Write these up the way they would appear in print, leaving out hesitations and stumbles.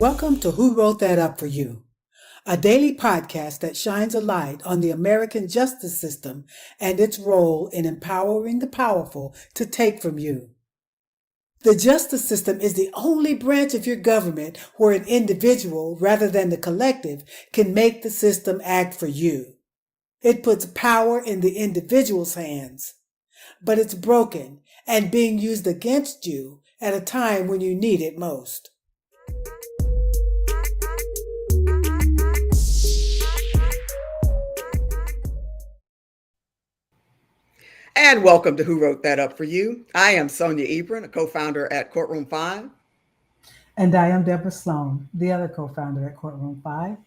Welcome to Who Wrote That Up For You, a daily podcast that shines a light on the American justice system and its role in empowering the powerful to take from you. The justice system is the only branch of your government where an individual, rather than the collective, can make the system act for you. It puts power in the individual's hands, but it's broken and being used against you at a time when you need it most. And welcome to Who Wrote That Up For You. I am Sonia Ebron, a co-founder at Courtroom 5. And I am Deborah Sloan, the other co-founder at Courtroom 5.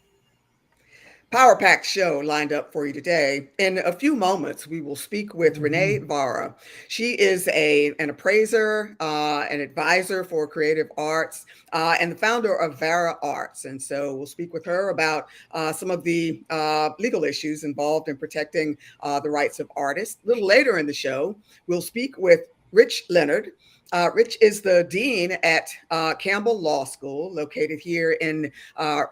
Power-packed show lined up for you today. In a few moments, we will speak with Renee Vara. She is an appraiser, an advisor for creative arts, and the founder of Vara Arts. And so we'll speak with her about some of the legal issues involved in protecting the rights of artists. A little later in the show, we'll speak with Leonard. Rich is the dean at Campbell Law School, located here in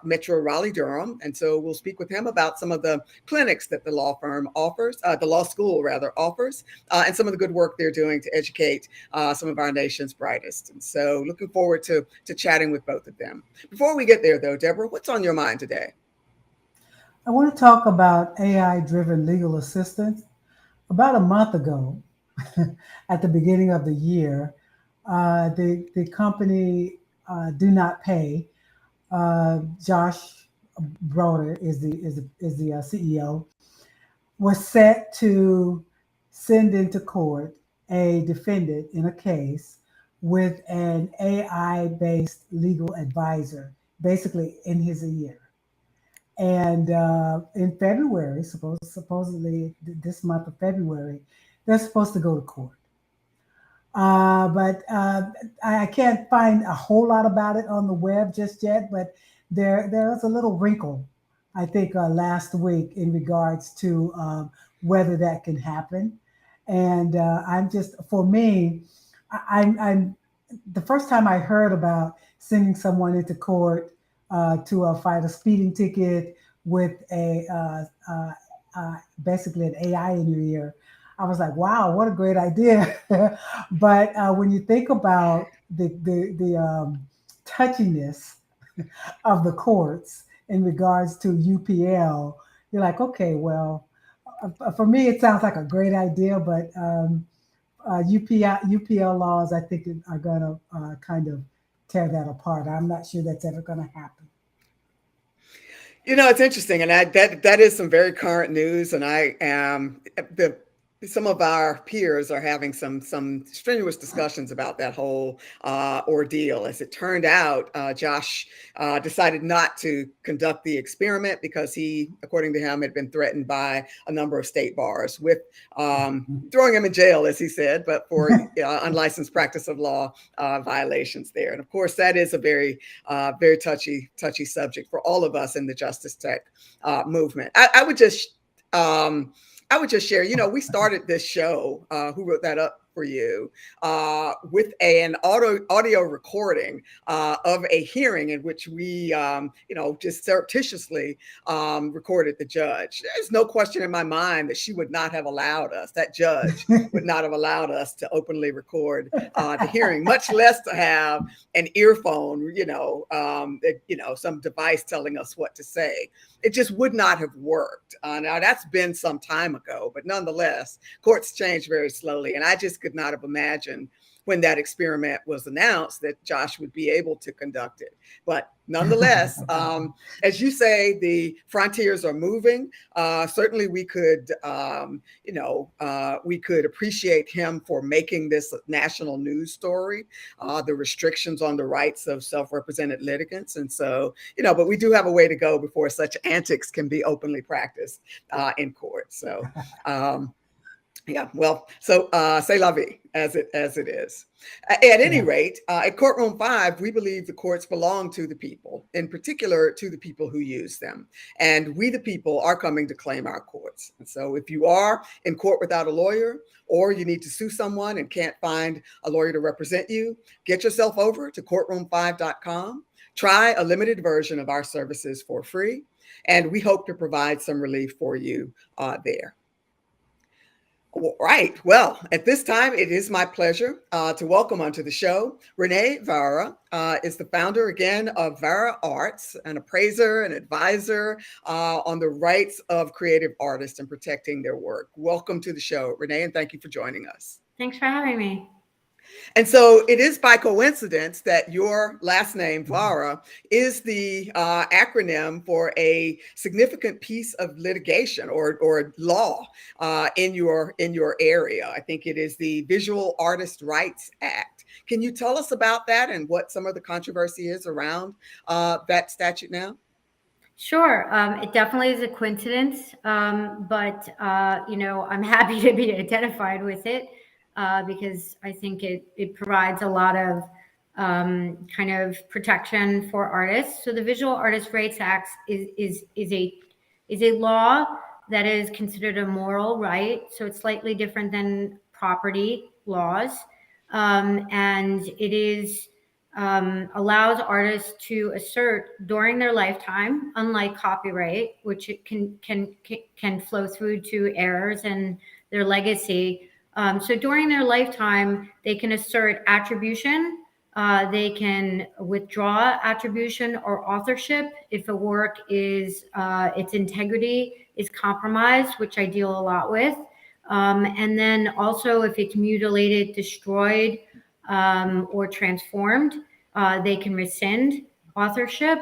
Metro Raleigh-Durham. And so we'll speak with him about some of the clinics that the law firm offers, the law school rather offers, and some of the good work they're doing to educate some of our nation's brightest. And so looking forward to chatting with both of them. Before we get there, though, Deborah, what's on your mind today? I want to talk about AI-driven legal assistance. About a month ago, at the beginning of the year, the company Do Not Pay. Josh Broder is the CEO. Was set to send into court a defendant in a case with an AI-based legal advisor, basically in his ear. And in February, supposedly this month of February, they're supposed to go to court. But I can't find a whole lot about it on the web just yet, but there's a little wrinkle, I think, last week in regards to whether that can happen. And I'm the first time I heard about sending someone into court to fight a speeding ticket with basically an AI in your ear, I was like, wow, what a great idea. But when you think about the touchiness of the courts in regards to UPL, you're like, okay, well, for me, it sounds like a great idea, but UPL laws, I think, are going to kind of tear that apart. I'm not sure that's ever going to happen. You know, it's interesting, and that is some very current news, and some of our peers are having some strenuous discussions about that whole ordeal. As it turned out, Josh decided not to conduct the experiment because he, according to him, had been threatened by a number of state bars with throwing him in jail, as he said, but for unlicensed practice of law violations there. And of course, that is a very touchy subject for all of us in the justice tech movement. I would just share, we started this show, Who Wrote That Up For You, with an audio recording of a hearing in which we, just surreptitiously recorded the judge. There's no question in my mind that she would not have allowed us, that judge would not have allowed us to openly record the hearing, much less to have an earphone, some device telling us what to say. It just would not have worked. Now, that's been some time ago, but nonetheless, courts change very slowly. And I just could not have imagined when that experiment was announced that Josh would be able to conduct it. But nonetheless, as you say, the frontiers are moving. Certainly we could, we could appreciate him for making this national news story, the restrictions on the rights of self-represented litigants. And so, but we do have a way to go before such antics can be openly practiced in court. So, yeah, well, so c'est la vie, as it is. At any rate, at Courtroom 5, we believe the courts belong to the people, in particular to the people who use them. And we, the people, are coming to claim our courts. And so if you are in court without a lawyer, or you need to sue someone and can't find a lawyer to represent you, get yourself over to courtroom5.com. Try a limited version of our services for free, and we hope to provide some relief for you there. All right. Well, at this time, it is my pleasure to welcome onto the show Renee Vara. Is the founder again of Vara Arts, an appraiser, an advisor on the rights of creative artists and protecting their work. Welcome to the show, Renee, and thank you for joining us. Thanks for having me. And so it is by coincidence that your last name, Vara, is the acronym for a significant piece of litigation or law in your area. I think it is the Visual Artist Rights Act. Can you tell us about that and what some of the controversy is around that statute now? Sure. It definitely is a coincidence, but I'm happy to be identified with it. Because I think it provides a lot of kind of protection for artists. So the Visual Artist Rights Act is a law that is considered a moral right. So it's slightly different than property laws, and it is allows artists to assert during their lifetime, unlike copyright, which it can flow through to heirs and their legacy. So during their lifetime, they can assert attribution, they can withdraw attribution or authorship if a work is, its integrity is compromised, which I deal a lot with. And then also if it's mutilated, destroyed, or transformed, they can rescind authorship.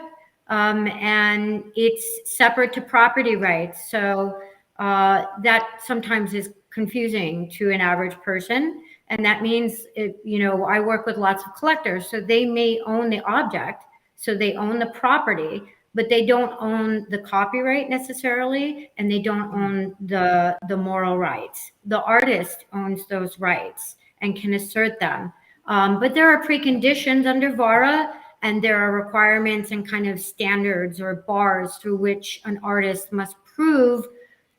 And it's separate to property rights. So that sometimes is confusing to an average person. And that means, I work with lots of collectors, so they may own the object, so they own the property, but they don't own the copyright necessarily, and they don't own the moral rights. The artist owns those rights and can assert them. But there are preconditions under Vara, and there are requirements and kind of standards or bars through which an artist must prove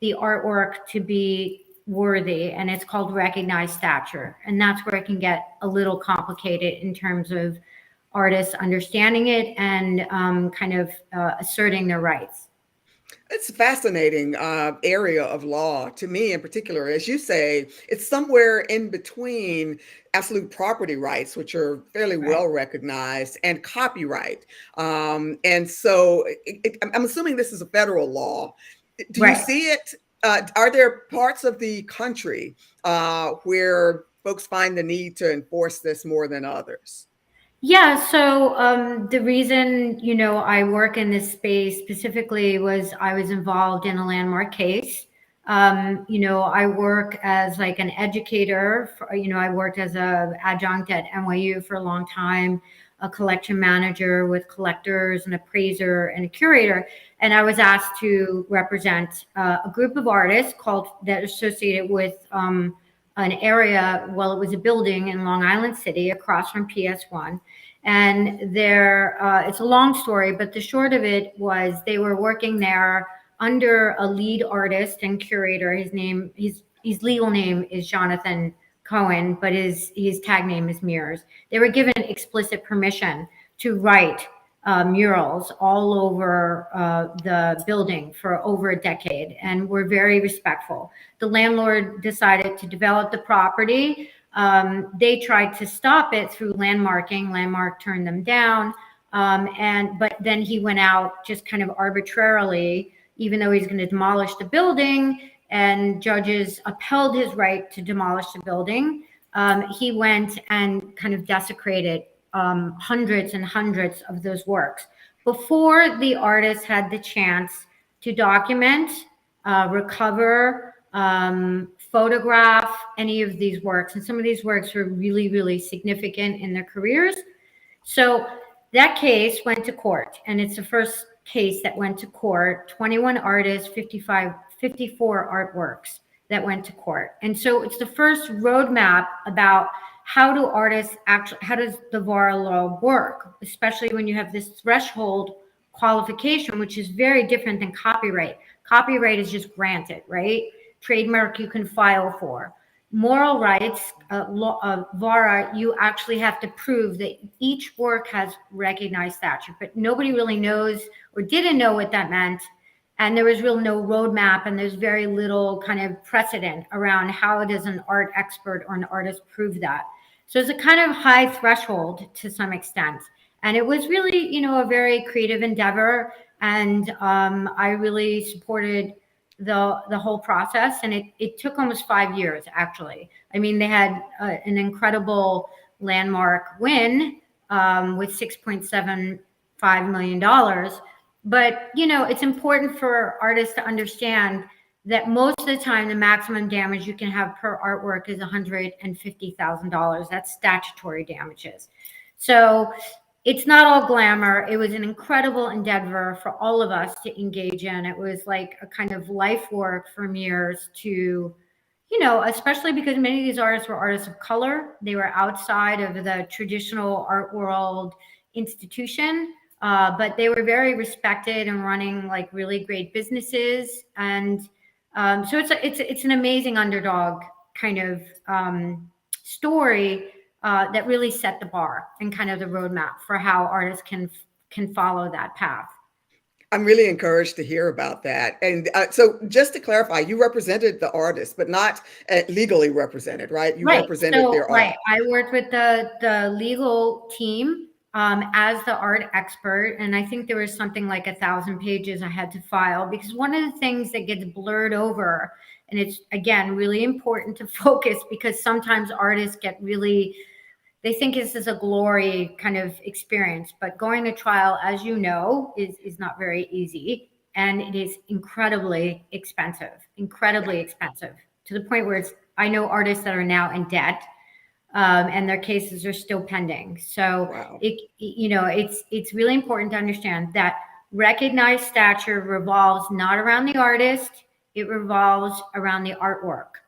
the artwork to be worthy, and it's called recognized stature. And that's where it can get a little complicated in terms of artists understanding it and asserting their rights. It's a fascinating area of law to me in particular. As you say, it's somewhere in between absolute property rights, which are fairly well recognized, and copyright. And so I'm assuming this is a federal law. Do you see it? Are there parts of the country where folks find the need to enforce this more than others? Yeah, so the reason, I work in this space specifically was I was involved in a landmark case. I work as like an educator. I worked as an adjunct at NYU for a long time, a collection manager with collectors, an appraiser, and a curator. And I was asked to represent a group of artists that associated with an area, it was a building in Long Island City across from PS1. And it's a long story, but the short of it was they were working there under a lead artist and curator. His legal name is Jonathan Cohen, but his tag name is Mears. They were given explicit permission to write murals all over the building for over a decade, and were very respectful. The landlord decided to develop the property. They tried to stop it through landmarking. Landmark turned them down, but then he went out just kind of arbitrarily, even though he's going to demolish the building, and judges upheld his right to demolish the building. He went and kind of desecrated hundreds and hundreds of those works before the artist had the chance to document, recover, photograph any of these works. And some of these works were really, really significant in their careers. So that case went to court, and it's the first case that went to court. 21 artists, 54 artworks that went to court. And so it's the first roadmap about how does the Vara law work, especially when you have this threshold qualification, which is very different than copyright. Copyright is just granted, right? Trademark you can file for. moral rights, Vara, you actually have to prove that each work has recognized stature, but nobody really knows or didn't know what that meant. And there was really no roadmap, and there's very little kind of precedent around how does an art expert or an artist prove that. So it's a kind of high threshold to some extent. And it was really, a very creative endeavor. And I really supported the whole process, and it took almost 5 years, actually. I mean, they had an incredible landmark win with $6.75 million. But it's important for artists to understand that most of the time the maximum damage you can have per artwork is $150,000. That's statutory damages. So it's not all glamour. It was an incredible endeavor for all of us to engage in. It was like a kind of life work from years to, especially because many of these artists were artists of color. They were outside of the traditional art world institution, but they were very respected and running like really great businesses. And so it's an amazing underdog kind of story. That really set the bar and kind of the roadmap for how artists can follow that path. I'm really encouraged to hear about that. And so just to clarify, you represented the artist, but not legally represented, right? You represented their art. Right. I worked with the legal team as the art expert. And I think there was something like 1,000 pages I had to file, because one of the things that gets blurred over, and it's, again, really important to focus, because sometimes artists they think this is a glory kind of experience, but going to trial, as you know, is not very easy. And it is incredibly expensive to the point where I know artists that are now in debt, and their cases are still pending. So wow. It's really important to understand that recognized stature revolves not around the artist, it revolves around the artwork.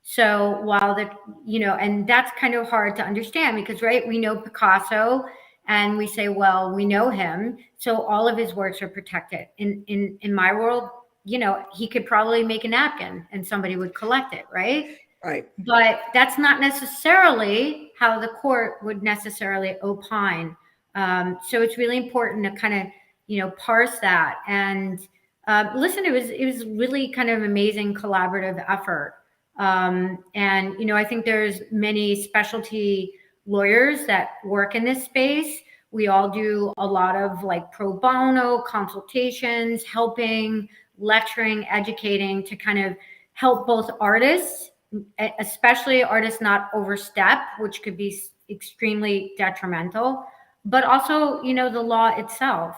So while and that's kind of hard to understand, because, right, we know Picasso and we say, well, we know him, so all of his works are protected. In my world, he could probably make a napkin and somebody would collect it, right? Right. But that's not necessarily how the court would necessarily opine. So it's really important to kind of, parse that. And listen, it was really kind of amazing collaborative effort. And, I think there's many specialty lawyers that work in this space. We all do a lot of like pro bono consultations, helping, lecturing, educating to kind of help both artists, especially artists not overstep, which could be extremely detrimental, but also, the law itself.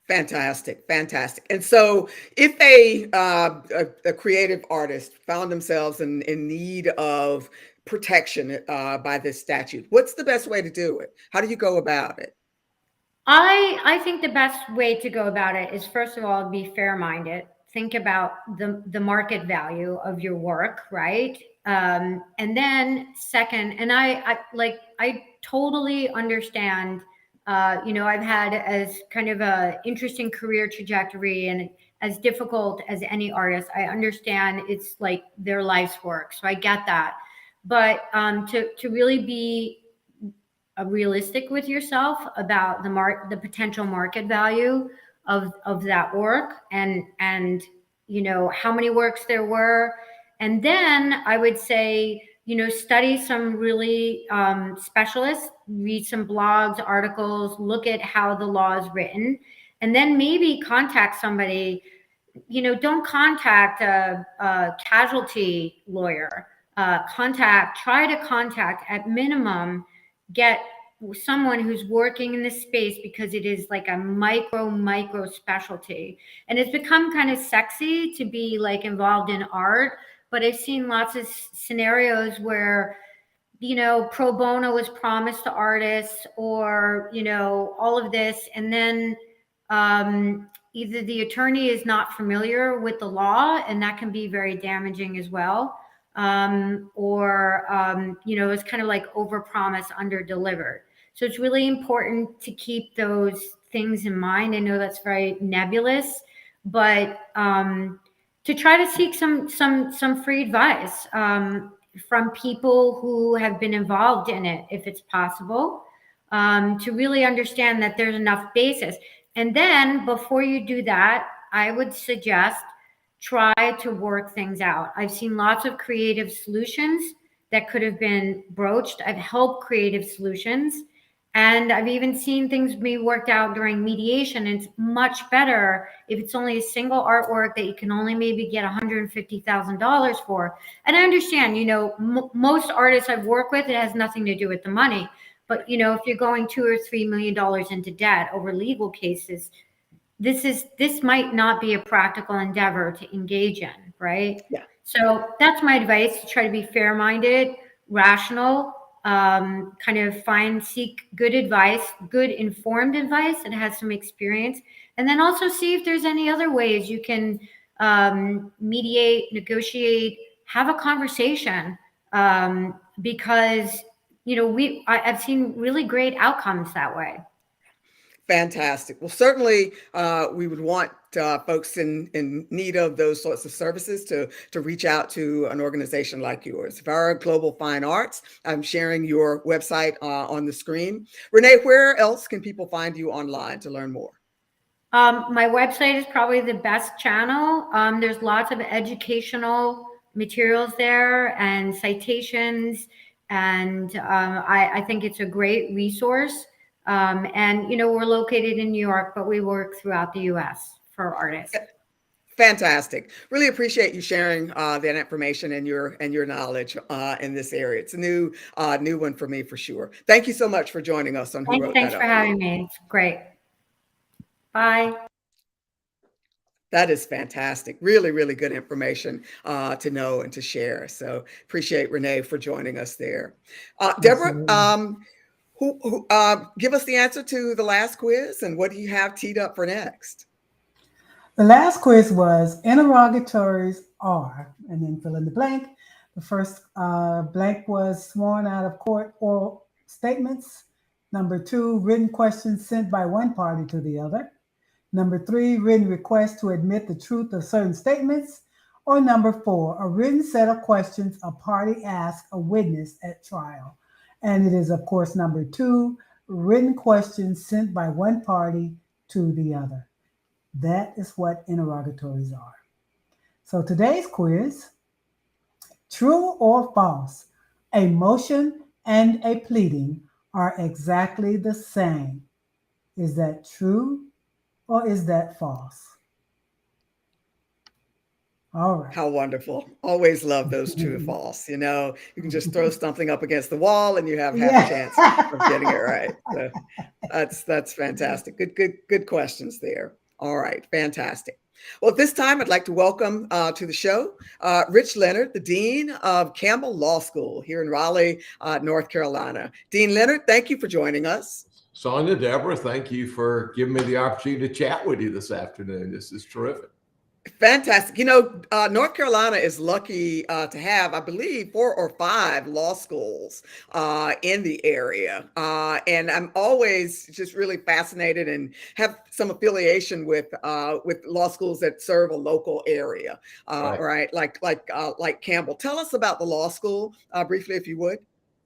Fantastic. And so if a creative artist found themselves in need of protection by this statute, what's the best way to do it? How do you go about it? I think the best way to go about it is, first of all, be fair-minded. Think about the market value of your work, right? And then second, and I totally understand. I've had as kind of a interesting career trajectory and as difficult as any artist. I understand it's like their life's work, so I get that. But to really be realistic with yourself about the potential market value of that work, and how many works there were, and then I would say, study some really specialists, read some blogs, articles, look at how the law is written, and then maybe contact somebody. Don't contact a casualty lawyer. Try to contact, at minimum, get someone who's working in this space, because it is like a micro specialty. And it's become kind of sexy to be like involved in art. But I've seen lots of scenarios where, pro bono was promised to artists, or, all of this. And then either the attorney is not familiar with the law, and that can be very damaging as well. Or it's kind of like overpromise, underdelivered. So it's really important to keep those things in mind. I know that's very nebulous, but to try to seek some free advice from people who have been involved in it, if it's possible, to really understand that there's enough basis. And then before you do that, I would suggest try to work things out. I've seen lots of creative solutions that could have been broached. I've helped creative solutions. And I've even seen things be worked out during mediation. And it's much better if it's only a single artwork that you can only maybe get $150,000 for. And I understand, most artists I've worked with, it has nothing to do with the money. But, if you're going $2 or $3 million into debt over legal cases, this might not be a practical endeavor to engage in, right? Yeah. So that's my advice, to try to be fair-minded, rational, kind of seek good advice, good informed advice that has some experience, and then also see if there's any other ways you can mediate, negotiate, have a conversation, because I've seen really great outcomes that way. Fantastic. Well, certainly we would want folks in need of those sorts of services to reach out to an organization like yours, Vara Global Fine Arts. I'm sharing your website on the screen. Renee, where else can people find you online to learn more? My website is probably the best channel. There's lots of educational materials there and citations, and I think it's a great resource. And we're located in New York, but we work throughout the U.S. for artists. Fantastic. Really appreciate you sharing that information and your knowledge in this area. It's a new one for me for sure. Thank you so much for joining us on Who Wrote Thanks That for Up. having me. It's great. Bye. That is fantastic. Really, really good information to know and to share. So appreciate Renee for joining us there. Deborah, give us the answer to the last quiz, and what do you have teed up for next? The last quiz was interrogatories are, and then fill in the blank. The first blank was sworn out of court oral statements. Number 2, written questions sent by one party to the other. Number 3, written requests to admit the truth of certain statements. Or number 4, a written set of questions a party asks a witness at trial. And it is, of course, number 2, written questions sent by one party to the other. That is what interrogatories are. So today's quiz, true or false, a motion and a pleading are exactly the same. Is that true or is that false? All right. How wonderful. Always love those true or false. You can just throw something up against the wall and you have half a chance of getting it right. So that's fantastic. Good questions there. All right. Fantastic. Well, at this time, I'd like to welcome to the show Rich Leonard, the Dean of Campbell Law School here in Raleigh, North Carolina. Dean Leonard, thank you for joining us. Sonia, Deborah, thank you for giving me the opportunity to chat with you this afternoon. This is terrific. Fantastic. North Carolina is lucky to have, I believe, 4 or 5 law schools in the area. And I'm always just really fascinated and have some affiliation with law schools that serve a local area, right? Like Campbell. Tell us about the law school briefly, if you would.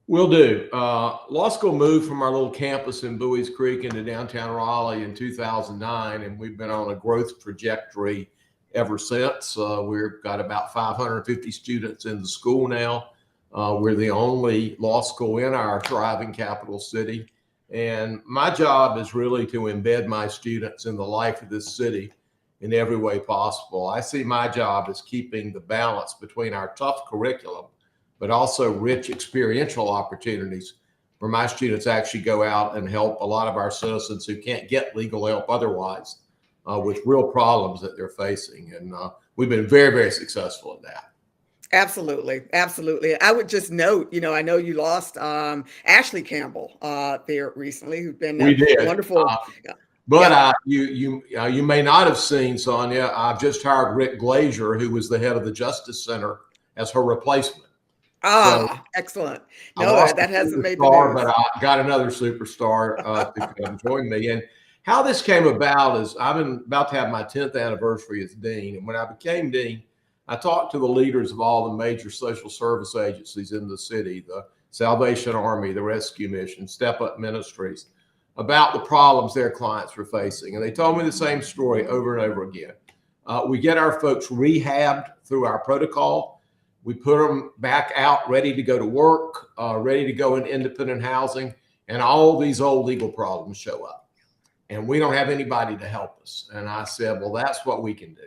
Will do. Law school moved from our little campus in Bowie's Creek into downtown Raleigh in 2009, and we've been on a growth trajectory ever since. We've got about 550 students in the school now. We're the only law school in our thriving capital city. And my job is really to embed my students in the life of this city in every way possible. I see my job as keeping the balance between our tough curriculum, but also rich experiential opportunities for my students to actually go out and help a lot of our citizens who can't get legal help otherwise. With real problems that they're facing. And we've been very, very successful at that. Absolutely. Absolutely. I would just note, I know you lost Ashley Campbell there recently, who's been wonderful. But you may not have seen, Sonia, I've just hired Rick Glazier, who was the head of the Justice Center, as her replacement. So, excellent. No, that hasn't made the news. But I got another superstar to come join me. And How this came about is I've been about to have my 10th anniversary as dean. And when I became dean, I talked to the leaders of all the major social service agencies in the city, the Salvation Army, the Rescue Mission, Step Up Ministries, about the problems their clients were facing. And they told me the same story over and over again. We get our folks rehabbed through our protocol. We put them back out ready to go to work, ready to go in independent housing, and all these old legal problems show up. And we don't have anybody to help us. And I said, well, that's what we can do.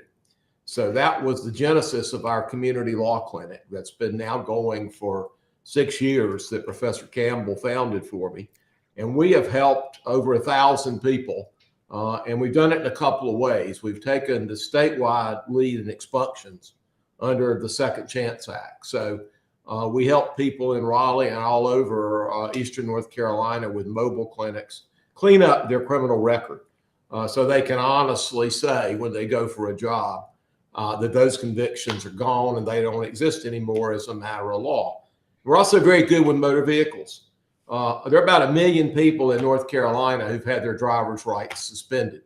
So that was the genesis of our community law clinic that's been now going for 6 years that Professor Campbell founded for me. And we have helped over 1,000 people. And we've done it in a couple of ways. We've taken the statewide lead in expunctions under the Second Chance Act. So we help people in Raleigh and all over Eastern North Carolina with mobile clinics clean up their criminal record so they can honestly say when they go for a job that those convictions are gone and they don't exist anymore as a matter of law. We're also very good with motor vehicles. There are about 1 million people in North Carolina who've had their driver's rights suspended.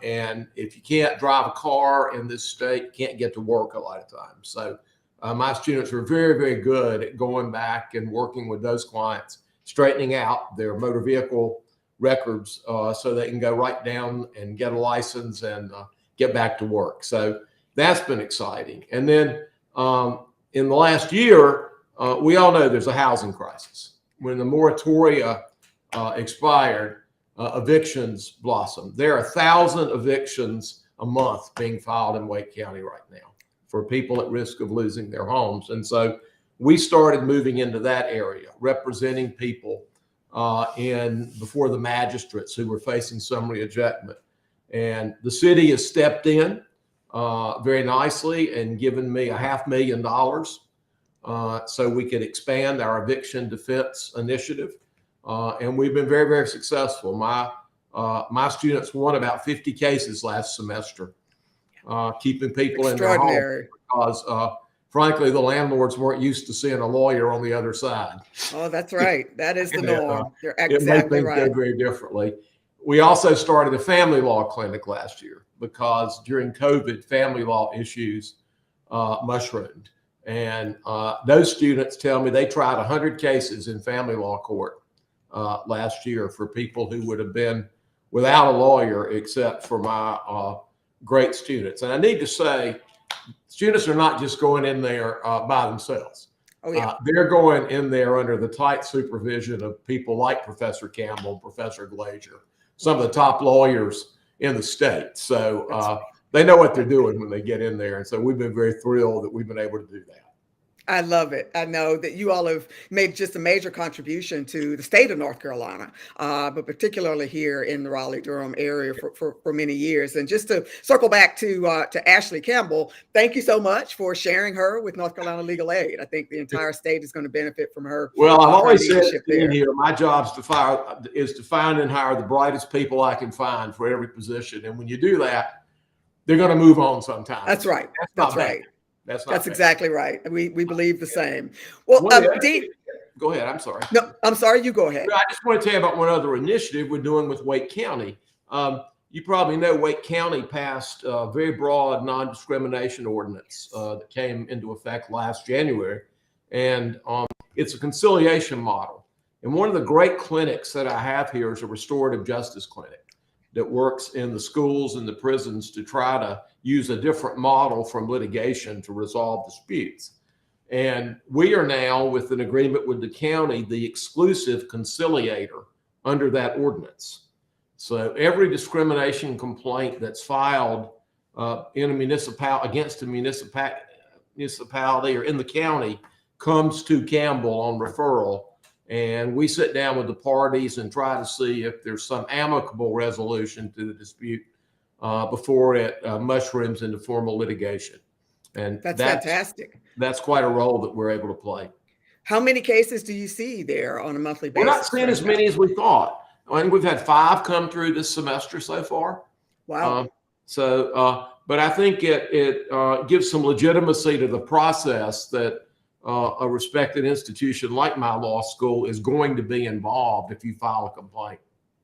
And if you can't drive a car in this state, you can't get to work a lot of times. So my students are very, very good at going back and working with those clients, straightening out their motor vehicle records so they can go right down and get a license and get back to work. So that's been exciting. And then in the last year, we all know there's a housing crisis. When the moratoria expired, evictions blossomed. There are 1,000 evictions a month being filed in Wake County right now for people at risk of losing their homes. And so we started moving into that area, representing people before the magistrates who were facing summary ejectment. And the city has stepped in very nicely and given me $500,000 so we could expand our eviction defense initiative. And we've been very, very successful. My students won about 50 cases last semester, keeping people in their home because frankly, the landlords weren't used to seeing a lawyer on the other side. Oh, that's right. That is the norm. You're exactly exactly it made things right. go very differently. We also started a family law clinic last year because during COVID, family law issues mushroomed. And those students tell me they tried 100 cases in family law court last year for people who would have been without a lawyer except for my great students. And I need to say, students are not just going in there by themselves. Oh, yeah. They're going in there under the tight supervision of people like Professor Campbell, Professor Glazier, some of the top lawyers in the state. So they know what they're doing when they get in there. And so we've been very thrilled that we've been able to do that. I love it. I know that you all have made just a major contribution to the state of North Carolina, but particularly here in the Raleigh-Durham area for many years. And just to circle back to Ashley Campbell, thank you so much for sharing her with North Carolina Legal Aid. I think the entire state is going to benefit from her. Well, I've always said in here, my job is to find and hire the brightest people I can find for every position. And when you do that, they're going to move on sometime. That's right. That's right. That's exactly right. We believe the same. Well, Dean, go ahead. I'm sorry. No, I'm sorry. You go ahead. I just want to tell you about one other initiative we're doing with Wake County. You probably know Wake County passed a very broad non-discrimination ordinance that came into effect last January. And it's a conciliation model. And one of the great clinics that I have here is a restorative justice clinic that works in the schools and the prisons to try to use a different model from litigation to resolve disputes. And we are now, with an agreement with the county, the exclusive conciliator under that ordinance. So every discrimination complaint that's filed in a against a municipality or in the county comes to Campbell on referral. And we sit down with the parties and try to see if there's some amicable resolution to the dispute before it mushrooms into formal litigation. And that's fantastic. That's quite a role that we're able to play. How many cases do you see there on a monthly basis? We're not seeing as many as we thought. I think we've had 5 come through this semester so far. Wow. But I think it gives some legitimacy to the process that a respected institution like my law school is going to be involved if you file a complaint.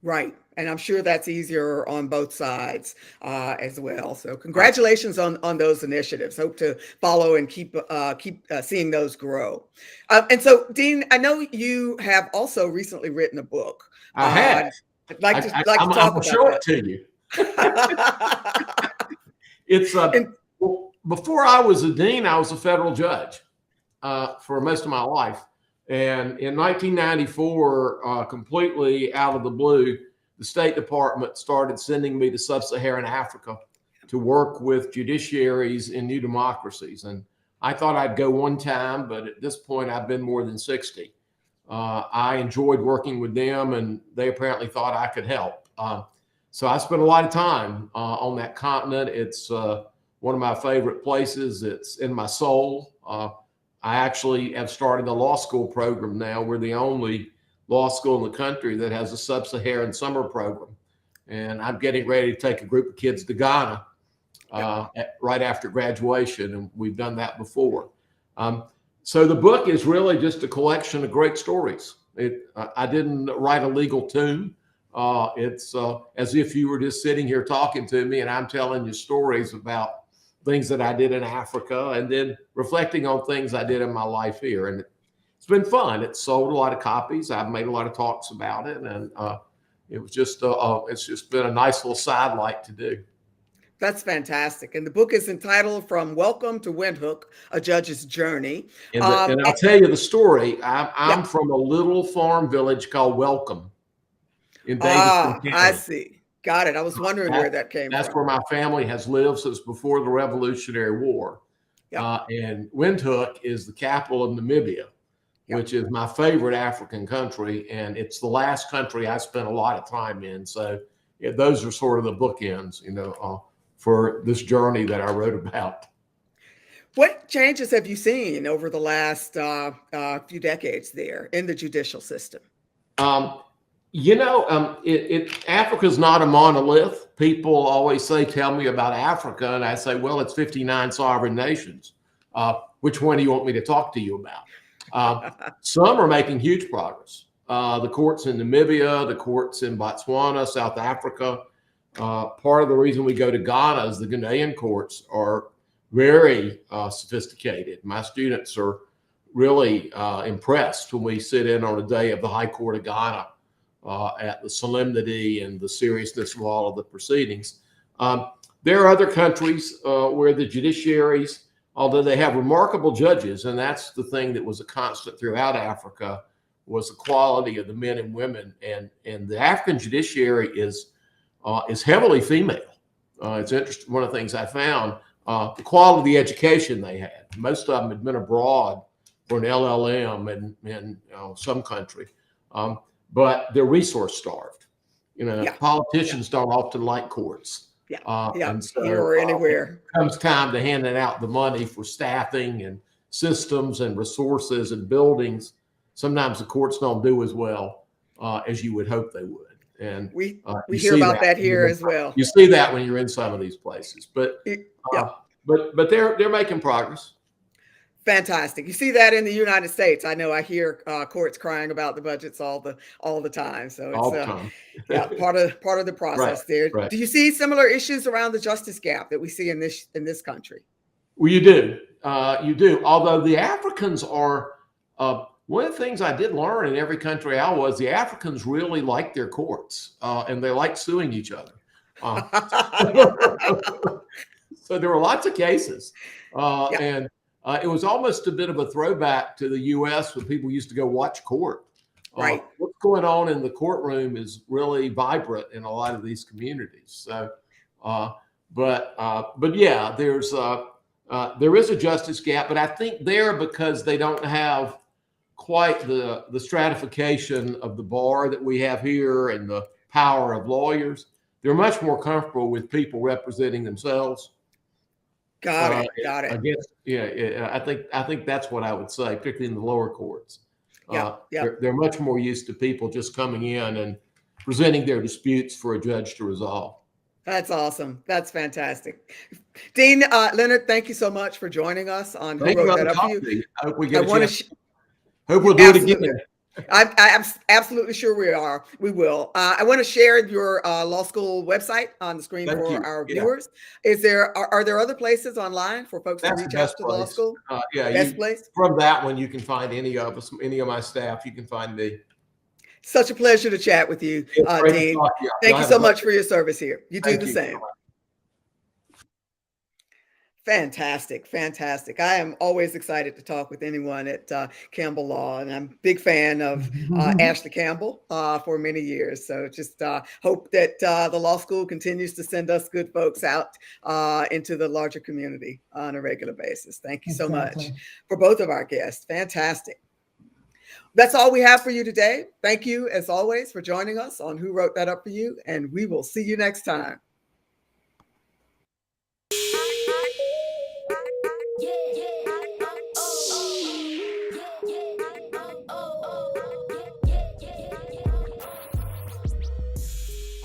Right. And I'm sure that's easier on both sides as well. So congratulations on those initiatives. Hope to follow and keep seeing those grow. And so, Dean, I know you have also recently written a book. I have. I'd like to talk I'm about gonna show that. it to you. It's And- well, before I was a dean, I was a federal judge for most of my life. And in 1994, completely out of the blue, the State Department started sending me to sub-Saharan Africa to work with judiciaries in new democracies. And I thought I'd go one time, but at this point, I've been more than 60. I enjoyed working with them, and they apparently thought I could help. So I spent a lot of time on that continent. It's one of my favorite places. It's in my soul. I actually have started a law school program now. We're the only law school in the country that has a sub-Saharan summer program. And I'm getting ready to take a group of kids to Ghana right after graduation. And we've done that before. So the book is really just a collection of great stories. I didn't write a legal tune. It's as if you were just sitting here talking to me and I'm telling you stories about things that I did in Africa and then reflecting on things I did in my life here. And it's been fun. It's sold a lot of copies. I've made a lot of talks about it. And it was just, it's just been a nice little sidelight to do. That's fantastic. And the book is entitled From Welcome to Windhoek, A Judge's Journey. And I'll tell you the story. I'm from a little farm village called Welcome in Davidson County. I see. Got it. I was wondering where that came That's from. where my family has lived since before the Revolutionary War. And Windhoek is the capital of Namibia, which is my favorite African country. And it's the last country I spent a lot of time in. So those are sort of the bookends, for this journey that I wrote about. What changes have you seen over the last few decades there in the judicial system? Africa's not a monolith. People always say, tell me about Africa. And I say, well, it's 59 sovereign nations. Which one do you want me to talk to you about? Some are making huge progress. The courts in Namibia, the courts in Botswana, South Africa. Part of the reason we go to Ghana is the Ghanaian courts are very sophisticated. My students are really impressed when we sit in on a day of the High Court of Ghana at the solemnity and the seriousness of all of the proceedings. There are other countries where the judiciaries, although they have remarkable judges, and that's the thing that was a constant throughout Africa, was the quality of the men and women. And the African judiciary is heavily female. It's interesting. One of the things I found, the quality of the education they had. Most of them had been abroad for an LLM in some country, but they're resource starved. Politicians don't often like courts. And so, here or anywhere. Comes time to handing out the money for staffing and systems and resources and buildings. Sometimes the courts don't do as well as you would hope they would. And we hear about that here as well. You see that when you're in some of these places, but they're making progress. Fantastic. You see that in the United States. I know I hear courts crying about the budgets all the time. So it's all the time. part of the process there. Right. Do you see similar issues around the justice gap that we see in this country? Well, you do. You do. Although the Africans are one of the things I did learn in every country I was, the Africans really like their courts and they like suing each other. So there were lots of cases. And it was almost a bit of a throwback to the U.S. when people used to go watch court. Right. What's going on in the courtroom is really vibrant in a lot of these communities. So, but yeah, there is a justice gap, but I think because they don't have quite the stratification of the bar that we have here and the power of lawyers, they're much more comfortable with people representing themselves. Got it. I guess, I think that's what I would say, particularly in the lower courts. They're much more used to people just coming in and presenting their disputes for a judge to resolve. That's awesome. That's fantastic. Dean, Leonard, thank you so much for joining us on Who Wrote That Up For You. I hope we get a chance. Hope we'll do it again. I'm absolutely sure we are. We will. I want to share your law school website on the screen Thank for you. our Yeah. viewers. Are there other places online for folks That's to the reach out best to the law place. school? Yeah, Best place. from that one you can find any of us, any of my staff. You can find me. Such a pleasure to chat with you, It's great to Dean. talk to you. Thank Y'all you have so a great much for your service here. You do Thank the you. same. Fantastic, fantastic. I am always excited to talk with anyone at Campbell Law, and I'm a big fan of Ashley Campbell for many years. So just hope that the law school continues to send us good folks out into the larger community on a regular basis. Thank you so much for both of our guests. Fantastic. That's all we have for you today. Thank you, as always, for joining us on Who Wrote That Up For You, and we will see you next time.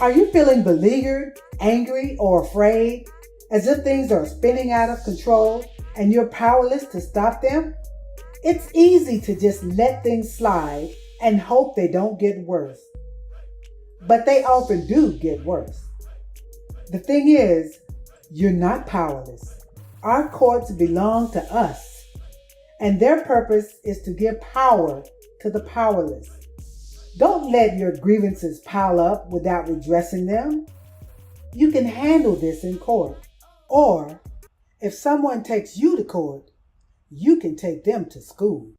Are you feeling beleaguered, angry, or afraid, as if things are spinning out of control and you're powerless to stop them? It's easy to just let things slide and hope they don't get worse. But they often do get worse. The thing is, you're not powerless. Our courts belong to us, and their purpose is to give power to the powerless. Don't let your grievances pile up without redressing them. You can handle this in court. Or, if someone takes you to court, you can take them to school.